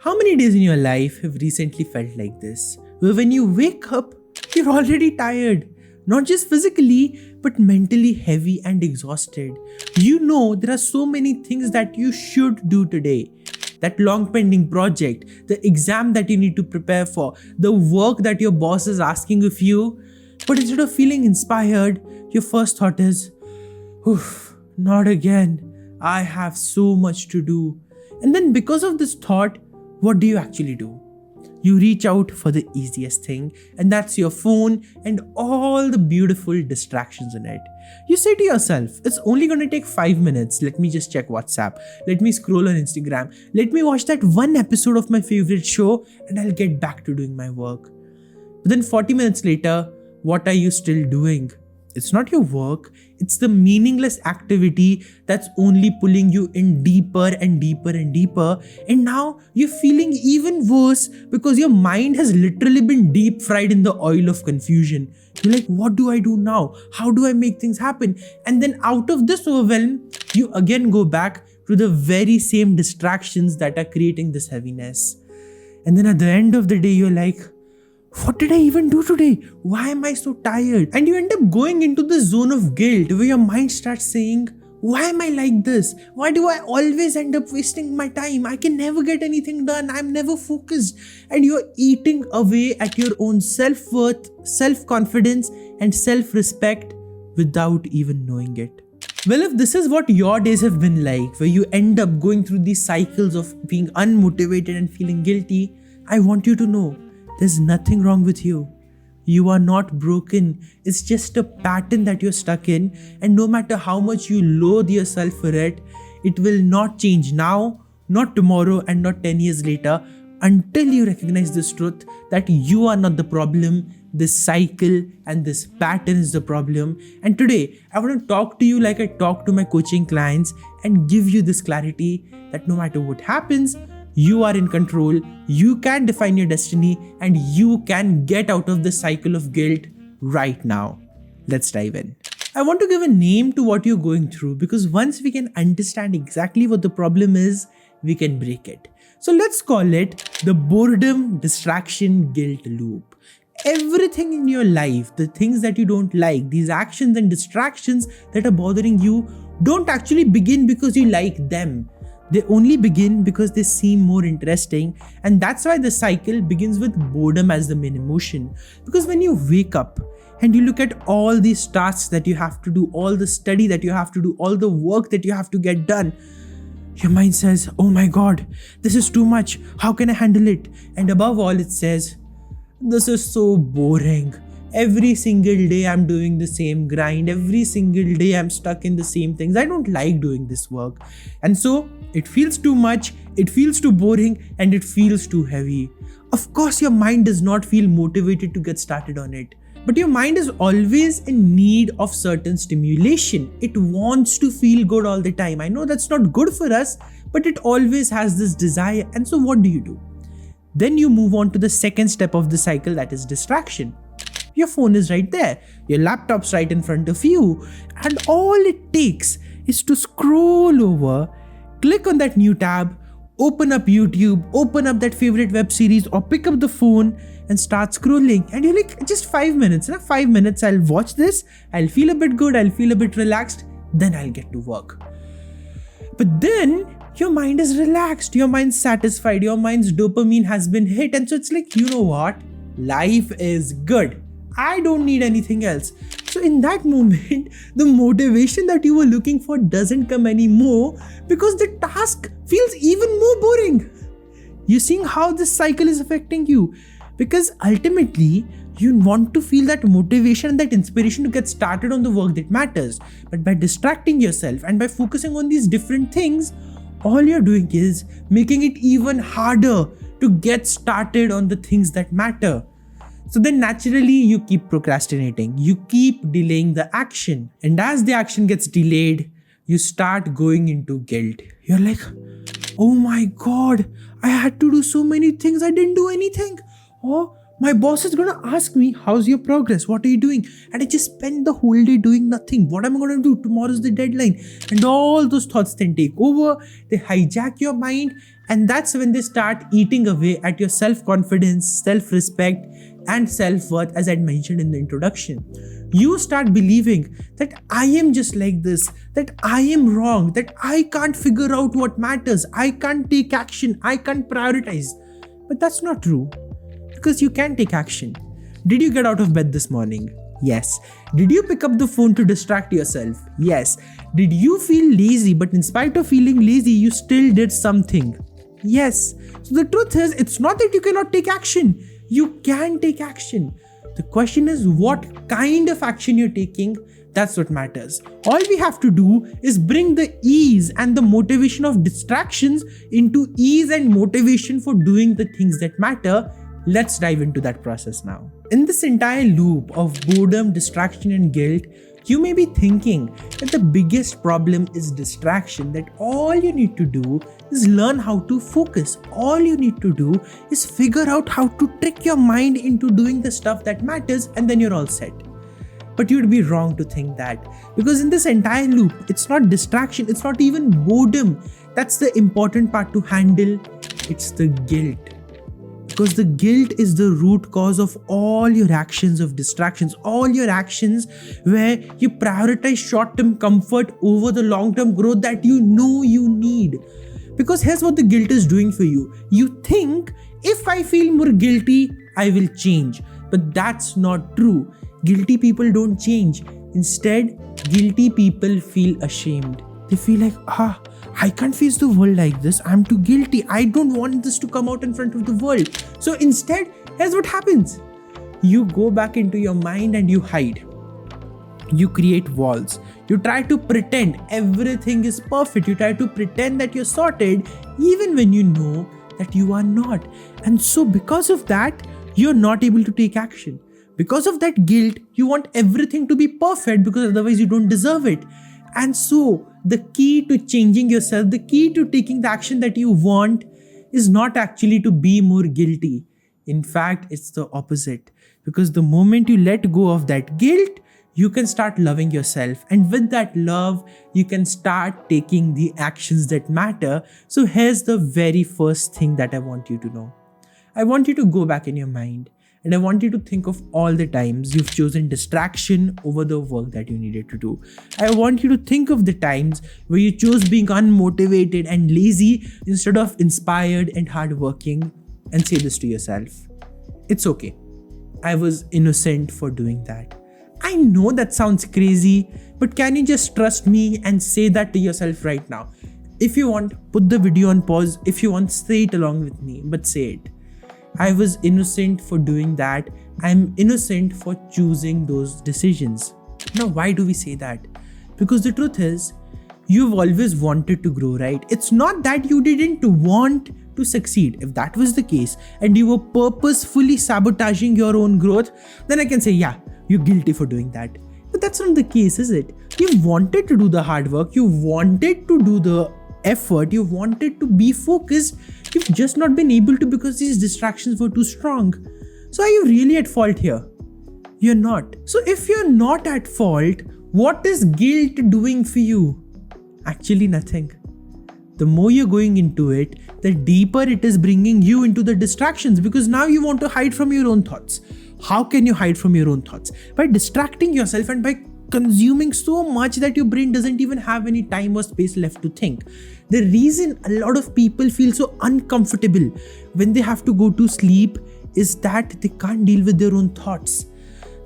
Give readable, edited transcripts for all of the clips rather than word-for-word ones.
How many days in your life have recently felt like this? Where when you wake up, you're already tired. Not just physically, but mentally heavy and exhausted. You know there are so many things that you should do today. That long pending project, the exam that you need to prepare for, the work that your boss is asking of you. But instead of feeling inspired, your first thought is, oof, not again. I have so much to do. And then because of this thought, what do you actually do? You reach out for the easiest thing, and that's your phone and all the beautiful distractions in it. You say to yourself, it's only going to take 5 minutes. Let me just check WhatsApp. Let me scroll on Instagram. Let me watch that one episode of my favorite show, and I'll get back to doing my work. But then 40 minutes later, what are you still doing? It's not your work, it's the meaningless activity that's only pulling you in deeper and deeper and deeper. And now you're feeling even worse because your mind has literally been deep fried in the oil of confusion. You're like, what do I do now? How do I make things happen? And then out of this overwhelm, you again go back to the very same distractions that are creating this heaviness. And then at the end of the day, you're like, what did I even do today? Why am I so tired? And you end up going into the zone of guilt where your mind starts saying, why am I like this? Why do I always end up wasting my time? I can never get anything done. I'm never focused. And you're eating away at your own self-worth, self-confidence, and self-respect without even knowing it. Well, if this is what your days have been like, where you end up going through these cycles of being unmotivated and feeling guilty, I want you to know, there's nothing wrong with you. You are not broken. It's just a pattern that you're stuck in, and no matter how much you loathe yourself for it, it will not change now, not tomorrow, and not 10 years later until you recognize this truth that you are not the problem. This cycle and this pattern is the problem. And today, I want to talk to you like I talk to my coaching clients and give you this clarity that no matter what happens, you are in control, you can define your destiny, and you can get out of the cycle of guilt right now. Let's dive in. I want to give a name to what you're going through because once we can understand exactly what the problem is, we can break it. So let's call it the boredom, distraction, guilt loop. Everything in your life, the things that you don't like, these actions and distractions that are bothering you, don't actually begin because you like them. They only begin because they seem more interesting, and that's why the cycle begins with boredom as the main emotion. Because when you wake up and you look at all these tasks that you have to do, all the study that you have to do, all the work that you have to get done, your mind says, oh my god, this is too much, how can I handle it? And above all, it says, this is so boring. Every single day I'm doing the same grind. Every single day I'm stuck in the same things. I don't like doing this work. And so it feels too much, it feels too boring, and it feels too heavy. Of course, your mind does not feel motivated to get started on it. But your mind is always in need of certain stimulation. It wants to feel good all the time. I know that's not good for us, but it always has this desire. And so what do? Then you move on to the second step of the cycle, that is distraction. Your phone is right there, your laptop's right in front of you, and all it takes is to scroll over, click on that new tab, open up YouTube, open up that favorite web series, or pick up the phone and start scrolling. And you're like, just 5 minutes, 5 minutes, I'll watch this, I'll feel a bit good, I'll feel a bit relaxed, then I'll get to work. But then your mind is relaxed, your mind's satisfied, your mind's dopamine has been hit, and so it's like, you know what? Life is good. I don't need anything else. So in that moment, the motivation that you were looking for doesn't come anymore because the task feels even more boring. You're seeing how this cycle is affecting you because ultimately you want to feel that motivation and that inspiration to get started on the work that matters. But by distracting yourself and by focusing on these different things, all you're doing is making it even harder to get started on the things that matter. So then naturally you keep procrastinating, you keep delaying the action, and as the action gets delayed, you start going into guilt. You're like, oh my god, I had to do so many things, I didn't do anything. Oh, my boss is gonna ask me, how's your progress? What are you doing? And I just spent the whole day doing nothing. What am I gonna do? Tomorrow's the deadline. And all those thoughts then take over, they hijack your mind, And that's when they start eating away at your self-confidence, self-respect, and self-worth, as I mentioned in the introduction. You start believing that I am just like this, that I am wrong, that I can't figure out what matters, I can't take action, I can't prioritize. But that's not true, because you can take action. Did you get out of bed this morning? Yes. Did you pick up the phone to distract yourself? Yes. Did you feel lazy, but in spite of feeling lazy, you still did something? Yes. So the truth is, it's not that you cannot take action. You can take action. The question is what kind of action you're taking. That's what matters. All we have to do is bring the ease and the motivation of distractions into ease and motivation for doing the things that matter. Let's dive into that process now. In this entire loop of boredom, distraction, and guilt, you may be thinking that the biggest problem is distraction, that all you need to do is learn how to focus. All you need to do is figure out how to trick your mind into doing the stuff that matters, and then you're all set. But you'd be wrong to think that, because in this entire loop, it's not distraction, it's not even boredom. That's the important part to handle. It's the guilt. Because the guilt is the root cause of all your actions of distractions, all your actions where you prioritize short-term comfort over the long-term growth that you know you need. Because here's what the guilt is doing for you. You think, if I feel more guilty, I will change. But that's not true. Guilty people don't change. Instead, guilty people feel ashamed. They feel like, I can't face the world like this. I'm too guilty. I don't want this to come out in front of the world. So instead, here's what happens. You go back into your mind and you hide. You create walls. You try to pretend everything is perfect. You try to pretend that you're sorted even when you know that you are not. And so because of that, you're not able to take action. Because of that guilt, you want everything to be perfect because otherwise you don't deserve it. And so the key to changing yourself, the key to taking the action that you want is not actually to be more guilty. In fact, it's the opposite. Because the moment you let go of that guilt, you can start loving yourself. And with that love, you can start taking the actions that matter. So here's the very first thing that I want you to know. I want you to go back in your mind. And I want you to think of all the times you've chosen distraction over the work that you needed to do. I want you to think of the times where you chose being unmotivated and lazy instead of inspired and hardworking, and say this to yourself. It's okay. I was innocent for doing that. I know that sounds crazy, but can you just trust me and say that to yourself right now? If you want, put the video on pause. If you want, say it along with me, but say it. I was innocent for doing that. I'm innocent for choosing those decisions. Now, why do we say that? Because the truth is, you've always wanted to grow, right? It's not that you didn't want to succeed. If that was the case and you were purposefully sabotaging your own growth, then I can say, yeah, you're guilty for doing that. But that's not the case, is it? You wanted to do the hard work. You wanted to do the effort. You wanted to be focused. You've just not been able to because these distractions were too strong. So are you really at fault here? You're not. So if you're not at fault, what is guilt doing for you? Actually nothing. The more you're going into it, the deeper it is bringing you into the distractions, because now you want to hide from your own thoughts. How can you hide from your own thoughts? By distracting yourself and by consuming so much that your brain doesn't even have any time or space left to think. The reason a lot of people feel so uncomfortable when they have to go to sleep is that they can't deal with their own thoughts.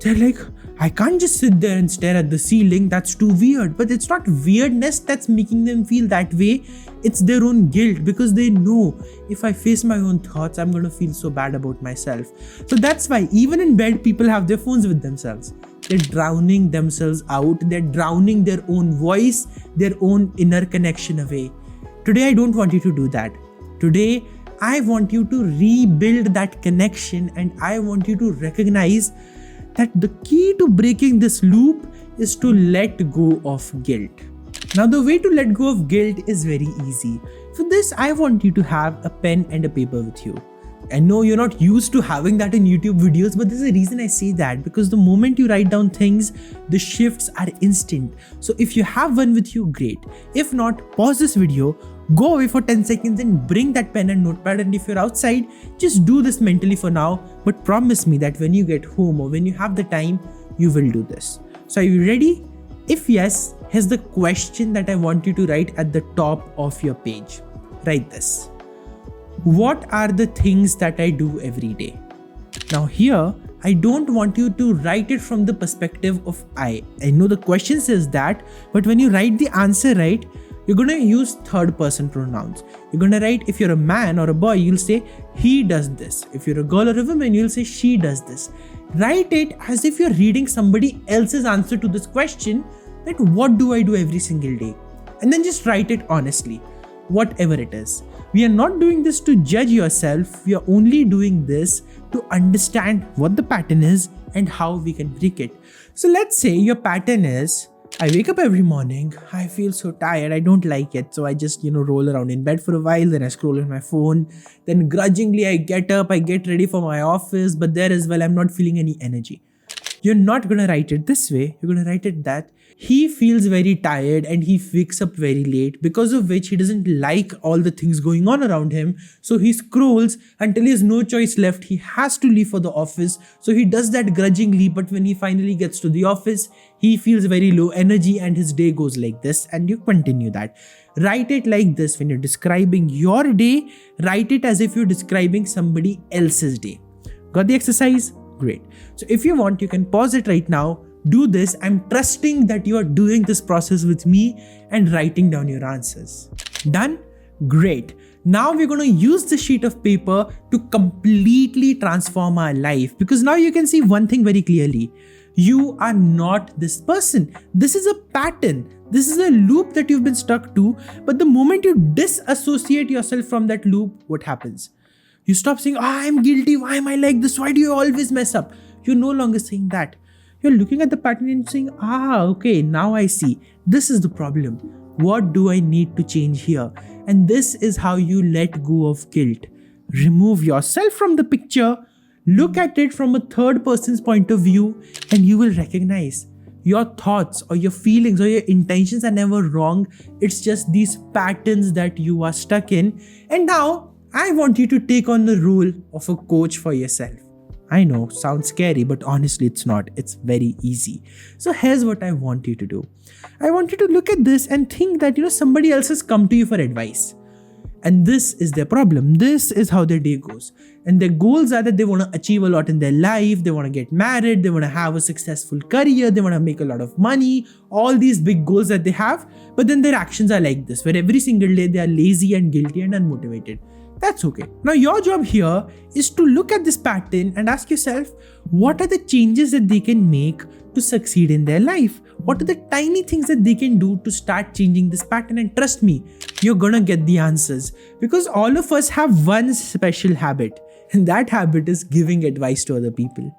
They're like, I can't just sit there and stare at the ceiling, that's too weird. But it's not weirdness that's making them feel that way, it's their own guilt, because they know if I face my own thoughts, I'm going to feel so bad about myself. So that's why even in bed, people have their phones with themselves. They're drowning themselves out, they're drowning their own voice, their own inner connection away. Today, I don't want you to do that. Today, I want you to rebuild that connection, and I want you to recognize that the key to breaking this loop is to let go of guilt. Now, the way to let go of guilt is very easy. For this, I want you to have a pen and a paper with you. I know you're not used to having that in YouTube videos, but there's a reason I say that, because the moment you write down things, the shifts are instant. So if you have one with you, great. If not, pause this video, Go away for 10 seconds and bring that pen and notepad, and if you're outside, just do this mentally for now, but promise me that when you get home or when you have the time, you will do this. So are you ready? If yes, here's the question that I want you to write at the top of your page. Write this. What are the things that I do every day? Now here, I don't want you to write it from the perspective of I. I know the question says that, but when you write the answer right, you're going to use third person pronouns. You're going to write, if you're a man or a boy, you'll say he does this. If you're a girl or a woman, you'll say she does this. Write it as if you're reading somebody else's answer to this question, that what do I do every single day? And then just write it honestly, whatever it is. We are not doing this to judge yourself. We are only doing this to understand what the pattern is and how we can break it. So let's say your pattern is, I wake up every morning, I feel so tired, I don't like it. So I just, roll around in bed for a while, then I scroll on my phone, then grudgingly I get up, I get ready for my office, but there as well, I'm not feeling any energy. You're not going to write it this way. You're going to write it that he feels very tired and he wakes up very late, because of which he doesn't like all the things going on around him. So he scrolls until he has no choice left. He has to leave for the office. So he does that grudgingly, but when he finally gets to the office, he feels very low energy and his day goes like this, and you continue that. Write it like this. When you're describing your day, write it as if you're describing somebody else's day. Got the exercise? Great. So if you want, you can pause it right now. Do this. I'm trusting that you are doing this process with me and writing down your answers. Done? Great. Now we're going to use the sheet of paper to completely transform our life, because now you can see one thing very clearly. You are not this person. This is a pattern. This is a loop that you've been stuck to. But the moment you disassociate yourself from that loop, what happens? You stop saying, I'm guilty. Why am I like this? Why do you always mess up? You're no longer saying that. You're looking at the pattern and saying, okay, now I see. This is the problem. What do I need to change here? And this is how you let go of guilt. Remove yourself from the picture. Look at it from a third person's point of view, and you will recognize your thoughts or your feelings or your intentions are never wrong. It's just these patterns that you are stuck in. And now I want you to take on the role of a coach for yourself. I know, sounds scary, but honestly, it's not. It's very easy. So here's what I want you to do. I want you to look at this and think that, somebody else has come to you for advice. And this is their problem. This is how their day goes. And their goals are that they want to achieve a lot in their life. They want to get married. They want to have a successful career. They want to make a lot of money. All these big goals that they have. But then their actions are like this, where every single day they are lazy and guilty and unmotivated. That's okay. Now your job here is to look at this pattern and ask yourself, what are the changes that they can make to succeed in their life? What are the tiny things that they can do to start changing this pattern? And trust me, you're gonna get the answers, because all of us have one special habit, and that habit is giving advice to other people.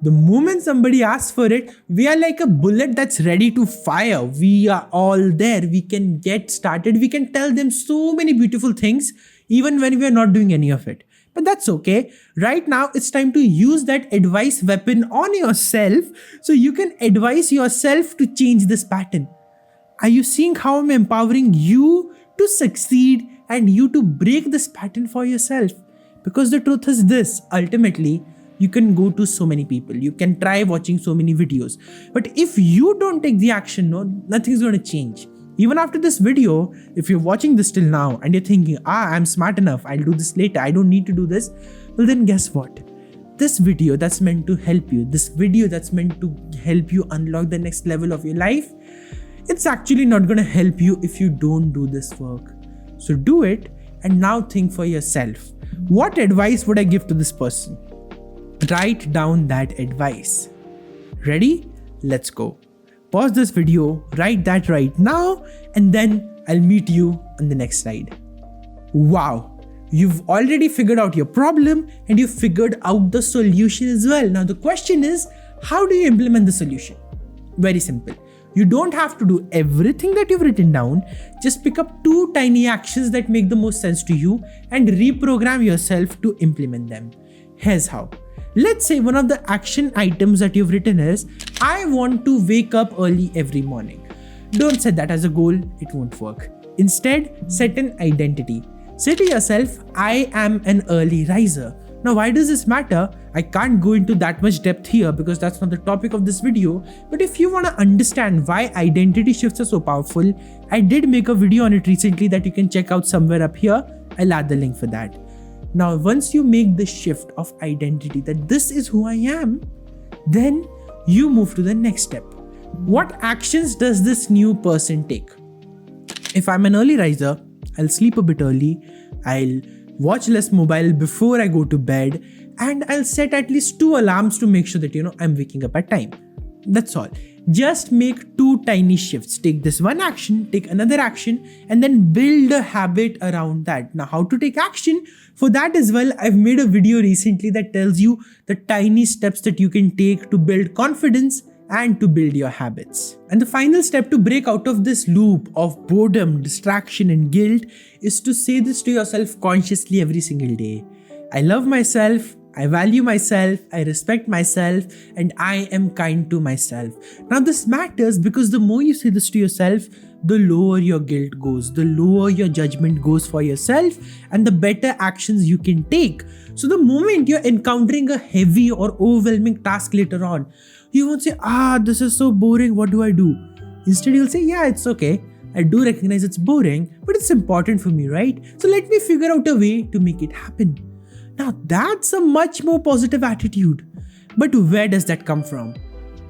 The moment somebody asks for it, we are like a bullet that's ready to fire. We are all there. We can get started. We can tell them so many beautiful things, even when we are not doing any of it. But that's okay. Right now, it's time to use that advice weapon on yourself so you can advise yourself to change this pattern. Are you seeing how I'm empowering you to succeed and you to break this pattern for yourself? Because the truth is this, ultimately, you can go to so many people. You can try watching so many videos. But if you don't take the action, nothing's going to change. Even after this video, if you're watching this till now and you're thinking, I'm smart enough, I'll do this later, I don't need to do this. Well, then guess what? This video that's meant to help you, this video that's meant to help you unlock the next level of your life, it's actually not going to help you if you don't do this work. So do it, and now think for yourself. What advice would I give to this person? Write down that advice. Ready? Let's go. Pause this video, write that right now, and then I'll meet you on the next slide. Wow, you've already figured out your problem and you figured out the solution as well. Now the question is, how do you implement the solution? Very simple. You don't have to do everything that you've written down. Just pick up 2 tiny actions that make the most sense to you and reprogram yourself to implement them. Here's how. Let's say one of the action items that you've written is, I want to wake up early every morning. Don't set that as a goal, it won't work. Instead, set an identity. Say to yourself, I am an early riser. Now, why does this matter? I can't go into that much depth here because that's not the topic of this video. But if you want to understand why identity shifts are so powerful, I did make a video on it recently that you can check out somewhere up here. I'll add the link for that. Now, once you make the shift of identity that this is who I am, then you move to the next step. What actions does this new person take? If I'm an early riser, I'll sleep a bit early, I'll watch less mobile before I go to bed, and I'll set at least 2 alarms to make sure that I'm waking up at time. That's all. Just make 2 tiny shifts. Take this one action, take another action, and then build a habit around that. Now, how to take action? For that as well, I've made a video recently that tells you the tiny steps that you can take to build confidence and to build your habits. And the final step to break out of this loop of boredom, distraction, and guilt is to say this to yourself consciously every single day. I love myself, I value myself, I respect myself, and I am kind to myself. Now this matters because the more you say this to yourself, the lower your guilt goes, the lower your judgment goes for yourself, and the better actions you can take. So the moment you're encountering a heavy or overwhelming task later on, you won't say, this is so boring, what do I do? Instead, you'll say, yeah, it's okay. I do recognize it's boring, but it's important for me, right? So let me figure out a way to make it happen. Now that's a much more positive attitude. But where does that come from?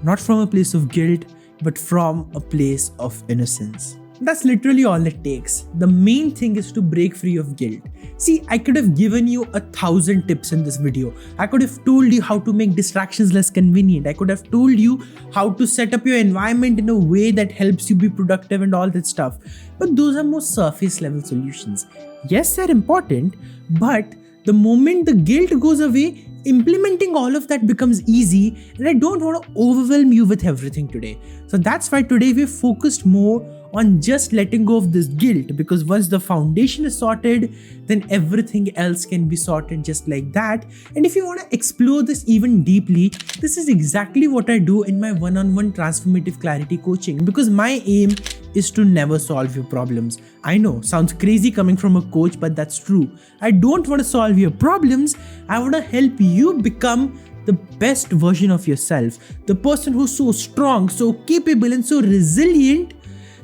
Not from a place of guilt, but from a place of innocence. That's literally all it takes. The main thing is to break free of guilt. See, I could have given you 1,000 tips in this video. I could have told you how to make distractions less convenient. I could have told you how to set up your environment in a way that helps you be productive and all that stuff. But those are more surface level solutions. Yes, they're important, but the moment the guilt goes away, implementing all of that becomes easy, and I don't want to overwhelm you with everything today. So that's why today we've focused more on just letting go of this guilt, because once the foundation is sorted, then everything else can be sorted just like that. And if you want to explore this even deeply, this is exactly what I do in my one-on-one transformative clarity coaching, because my aim is to never solve your problems. I know, sounds crazy coming from a coach, but that's true. I don't want to solve your problems. I want to help you become the best version of yourself, the person who's so strong, so capable, and so resilient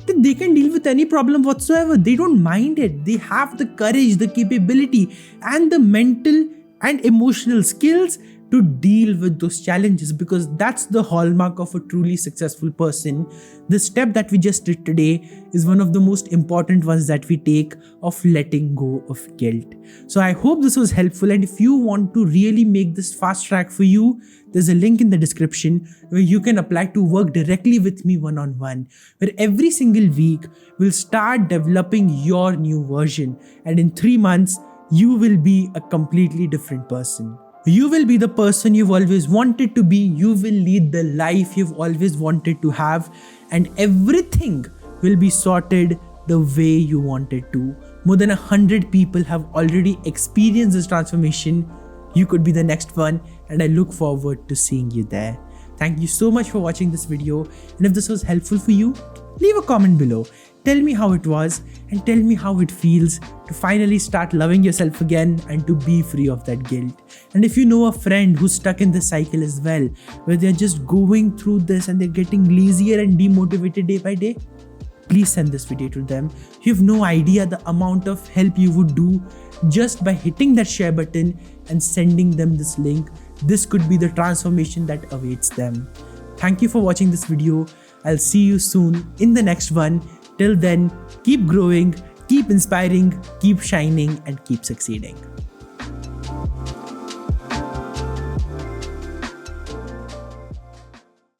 that they can deal with any problem whatsoever. They don't mind it. They have the courage, the capability, and the mental and emotional skills to deal with those challenges, because that's the hallmark of a truly successful person. The step that we just did today is one of the most important ones that we take, of letting go of guilt. So I hope this was helpful, and if you want to really make this fast track for you, there's a link in the description where you can apply to work directly with me one-on-one, where every single week we'll start developing your new version, and in 3 months you will be a completely different person. You will be the person you've always wanted to be. You will lead the life you've always wanted to have, and everything will be sorted the way you wanted to. More than 100 people have already experienced this transformation. You could be the next one, and I look forward to seeing you there. Thank you so much for watching this video, and if this was helpful for you, leave a comment below. Tell me how it was, and tell me how it feels to finally start loving yourself again and to be free of that guilt. And if you know a friend who's stuck in this cycle as well, where they're just going through this and they're getting lazier and demotivated day by day, please send this video to them. You have no idea the amount of help you would do just by hitting that share button and sending them this link. This could be the transformation that awaits them. Thank you for watching this video. I'll see you soon in the next one. Till then, keep growing, keep inspiring, keep shining, and keep succeeding.